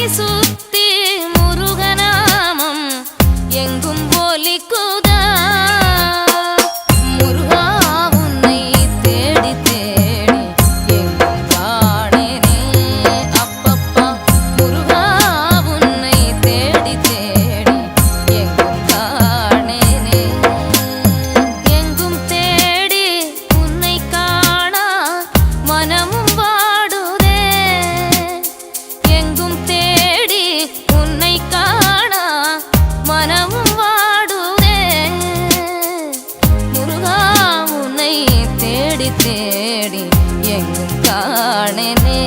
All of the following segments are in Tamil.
சுத்தி முருகநாமம் எங்கும் ஒலிக்குதா முருகா உன்னை தேடி தேடி எங்கும் காணேனே அப்பப்பா முருகா உன்னை தேடி தேடி எங்கும் காணேனே எங்கும் தேடி உன்னை காணா மனமும் வாடுதே எங்கும் தேடி உன்னை காணா மனமும் வாடுதே முருகா உன்னை தேடி தேடி எங்கும் காணேனே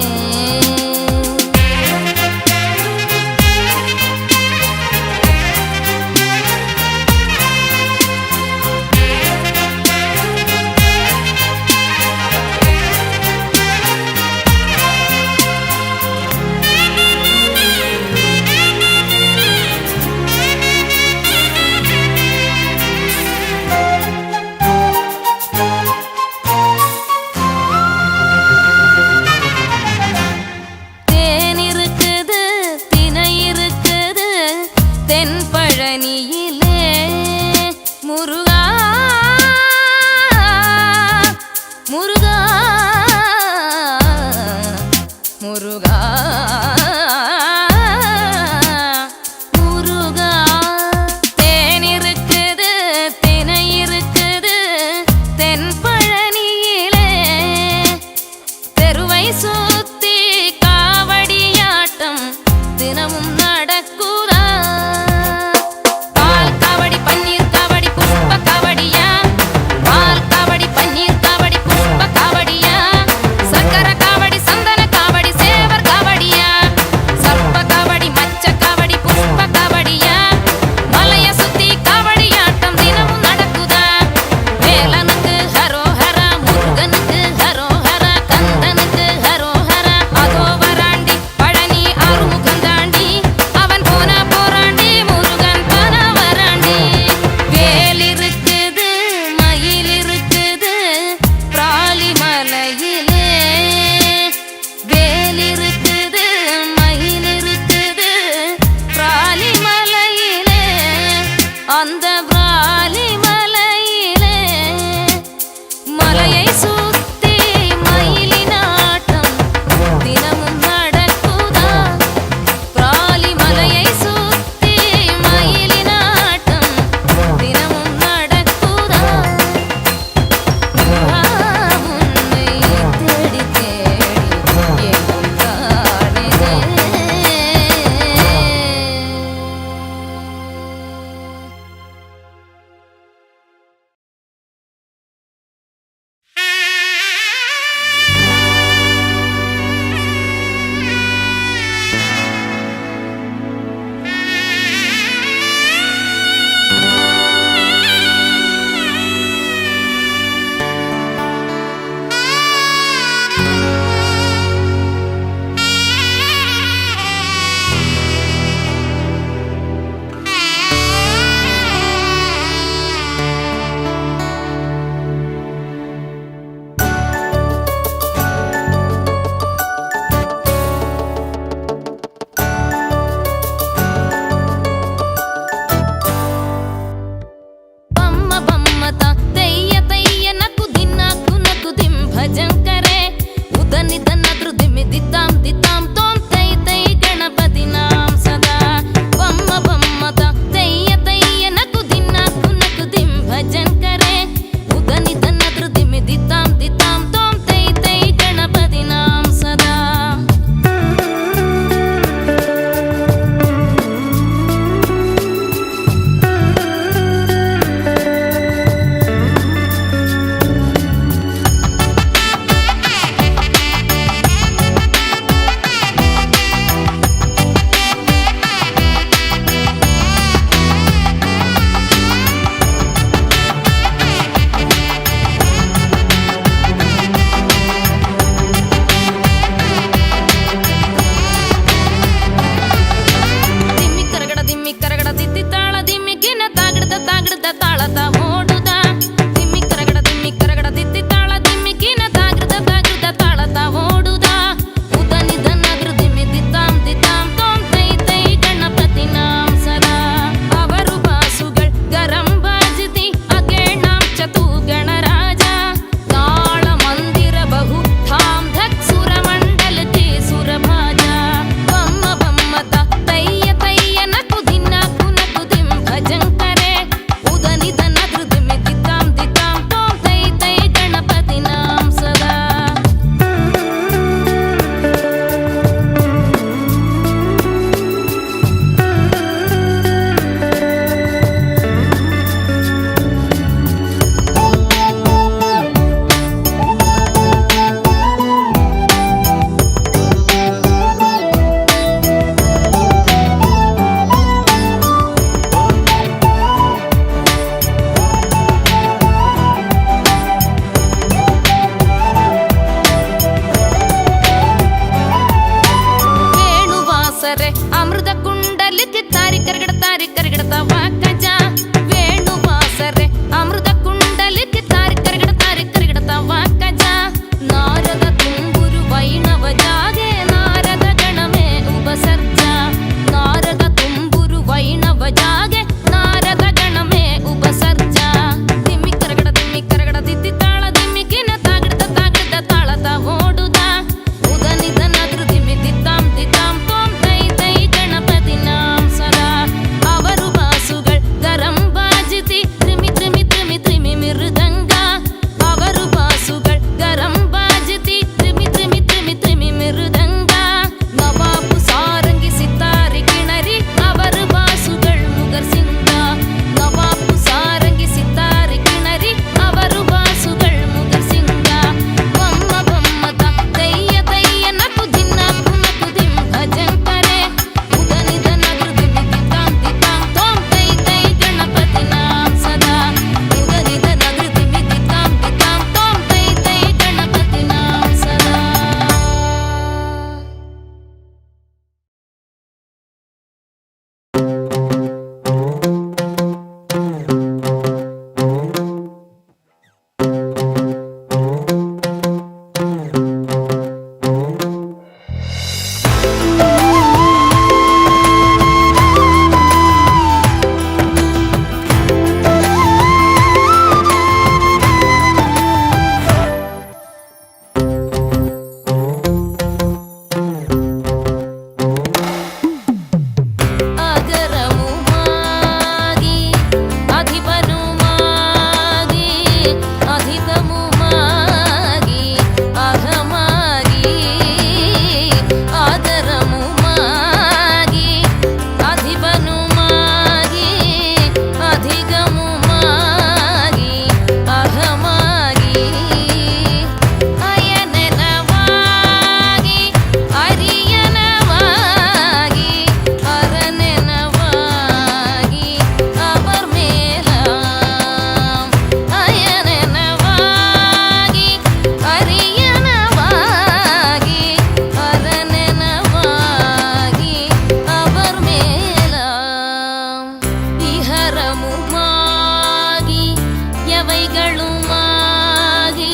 எவைகளுமாகி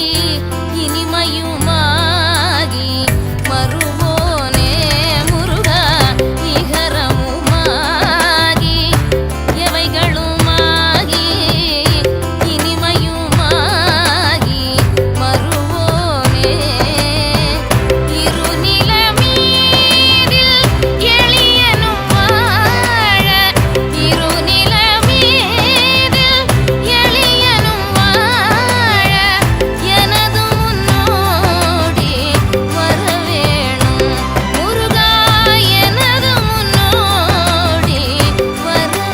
இனிமையுமாகி மறுவோனே முருகா இகரமுமாகி எவைகளுமாகி இனிமையுமாகி மறுவோனே இருநிலமீதில் எளியனும் வாழ இருநிலமீதில் எளியனும் வாழ எனது முன்னோடி வரவேணும் முருகா எனது முன்னோடி வரவேணும்.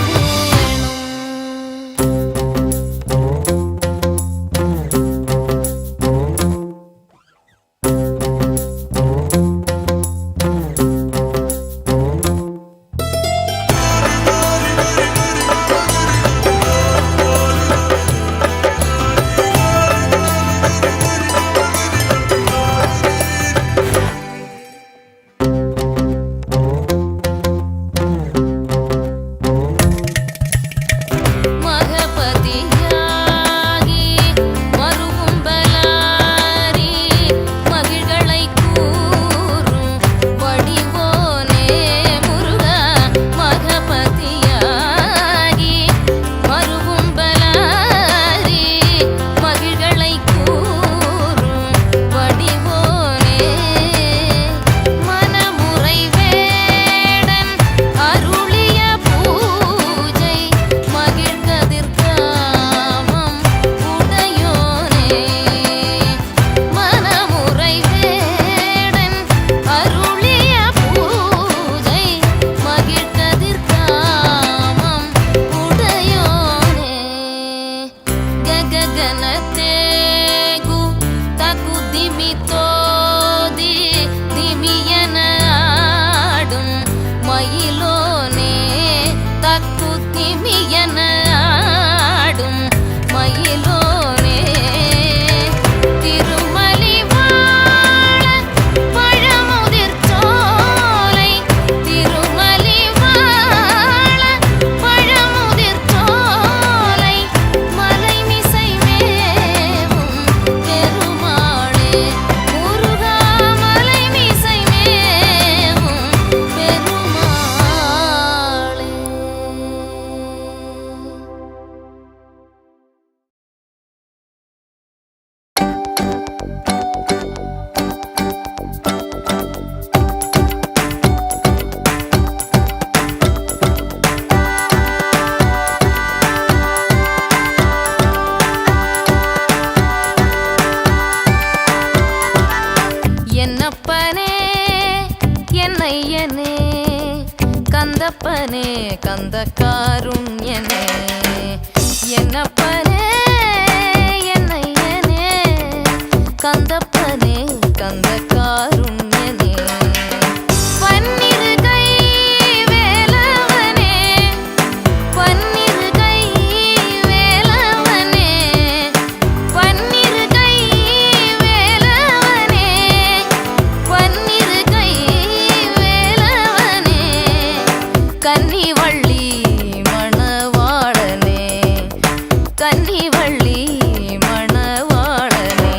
மகபதியாகி மறுகும்பலாரி மகிழ்களைக் கூறும் வடிவோனே முருகா மகபதியாகி மறுகும்பலாரி மகிழ்களைக் கூறும் வடிவோனே மனமுறை வேடன் அருளிய பூஜை மகிழ்கதிர்காமம் உடையோனே மனமுறை வேடன் அருளிய பூஜை மகிழ்கதிர்காமம் உடையோனே கககனத்தேகு தகு திமித்தோதி திமியன ஆடும் மயிலோனே தக்கு திமியன ஆடும் மயிலோனே திருமலி வாழ பழமுதிர் சோலை திருமலி வாழ பழமுதிர் சோலை மலைமிசை மேவும் பெருமாளே முருகா மலைமிசை மேவும் பெருமாளே. என்னப்பனே என்னையனே கந்தப்பனே கந்த காருண்யனே என்னப்பனே என்னையனே கந்தப்பனே கந்த காருண்யனே பன்னிரு கை வேலவனே பன்னிரு கை வேலவனே பன்னிரு கை வேலவனே பன்னிரு கை வேலவனே கன்னிவள்ளி மணவாளனே கன்னிவள்ளி மணவாளனே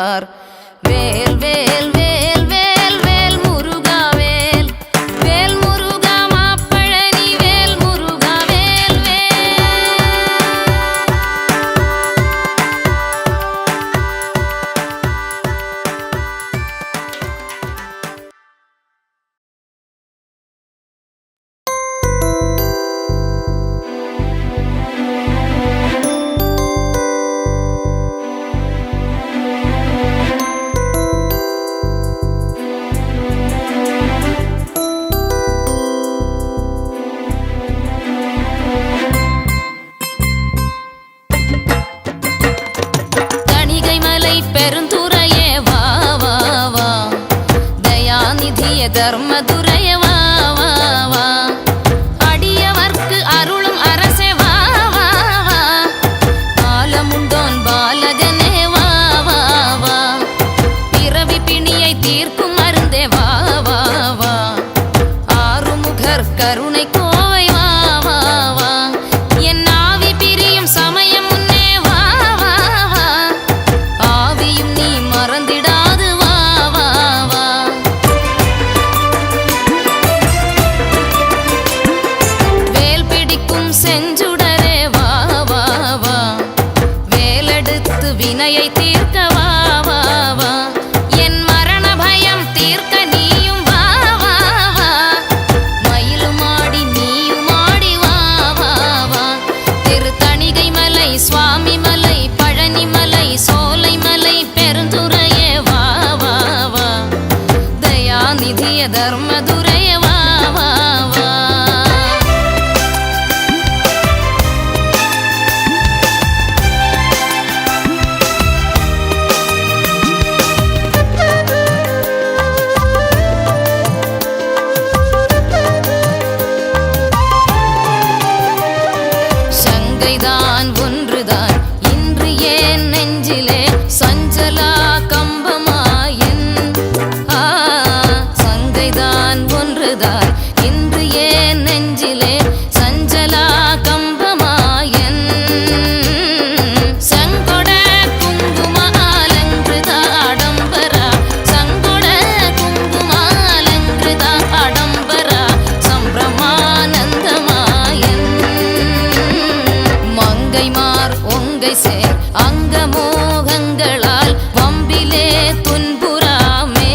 வருவார். வேல் வேல் வேல் வேல் வேல் முருகா வேல், வேல் முருகா மாப்பழனி வேல் முருகா வேல் வேல். பெருந்துரையே வா வா வா, தயாநிதிய தர்மதுரைய வா வா வா, அடியவர்க்கு அருளும் அரசே வா வா வா, பாலமுண்டோன் பாலகனே வா வா வா, பிறவி பிணியை தீர்க்கும் மருந்தே வா வா வா, ஆறுமுகர் கருணை கோவை வா வா வா, என் ஆவி பிரியும் சமயம் முன்னே வா வா வா, ஆவியும் நீ மறந்திடாது வா வா வா. வேல் பிடிக்கும் செஞ்சுடரே வா வா வா, வேலெடுத்து வினையை தீர்க்க வா வா வா, என் மரண பயம் தீர்க்க நீயும் வா வா வா, மயிலுமாடி நீயுமாடி வா வா வா, திருத்தணிகை மலை சுவாமி மலை பழனி மலை சோலை மலை பெருந்துரையே வா வா வா, தயாநிதிய தர்மதுரைய வா வா வா. சங்கைதான் ஒன்றுதான் இன்று ஏன் நெஞ்சிலே சஞ்சலா கம்பமாயன், சங்கைதான் ஒன்றுதான் இன்று ஏன் நெஞ்சிலே சஞ்சலா கம்பமாயன், சங்கொட குங்குமாலங்கிருதா ஆடம்பரா, சங்கொட குங்குமாலங்கிருதா ஆடம்பரா, சம்பிரமானந்தமாயன், மங்கைமார் ஒங்கை சேர் அங்கமோகங்களால் வம்பிலே துன்புறாமே,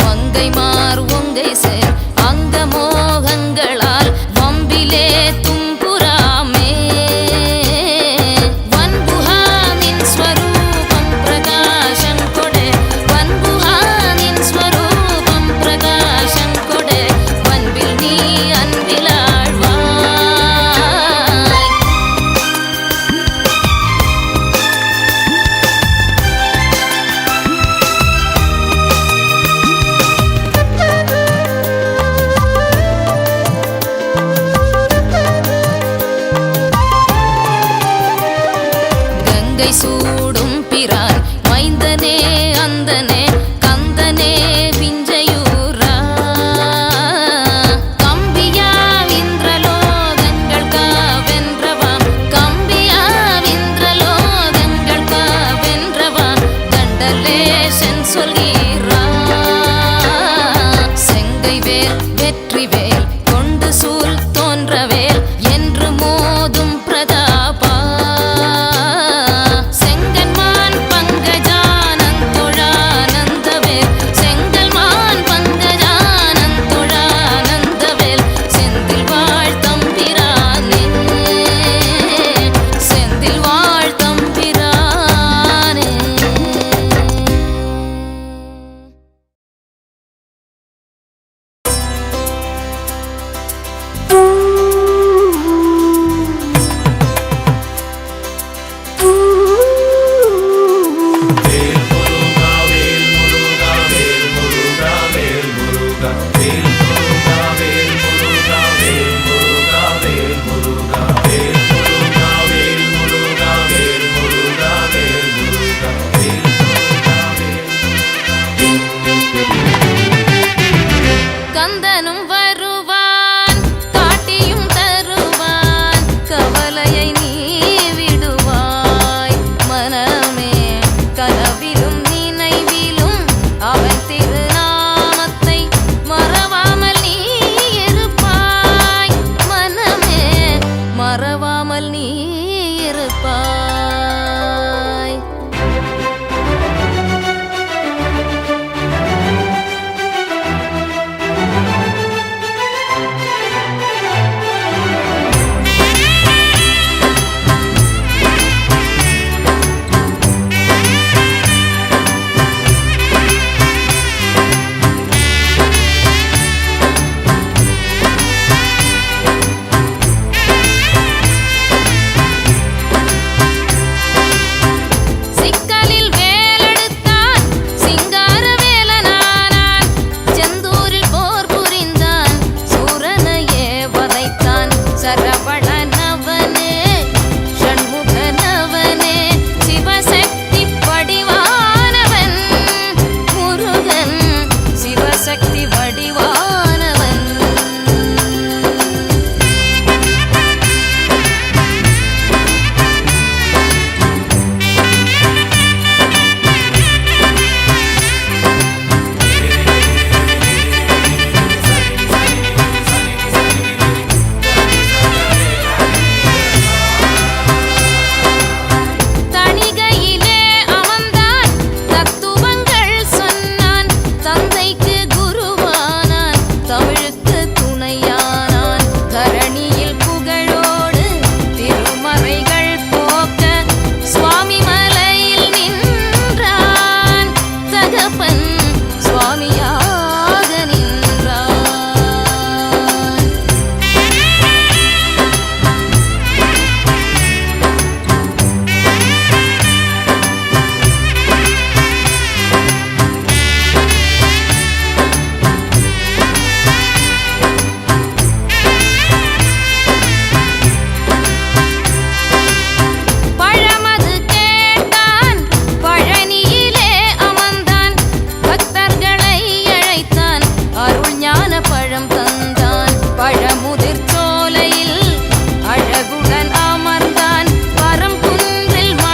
மங்கைமார் ஒங்கை சேர் அங்கமோகங்களால் வம்பிலே துன்புறாமே, வன்புகானின் ஸ்வரூபம் பிரகாசம் கொடே, வன்புகானின் ஸ்வரூபம் பிரகாசம் கொடே, வன்பில் நீ அன்பிலாழ்வாய். கங்கை சூடும் பிரான் மைந்தனே அந்தனே கந்தனே விஞ்சையூரா, கம்பியாவிந்திரலோகங்கள் காவென்றவாம், கம்பியாவிந்திரலோகங்கள் காவென்றவாம், கண்டலேசன் சொல்லி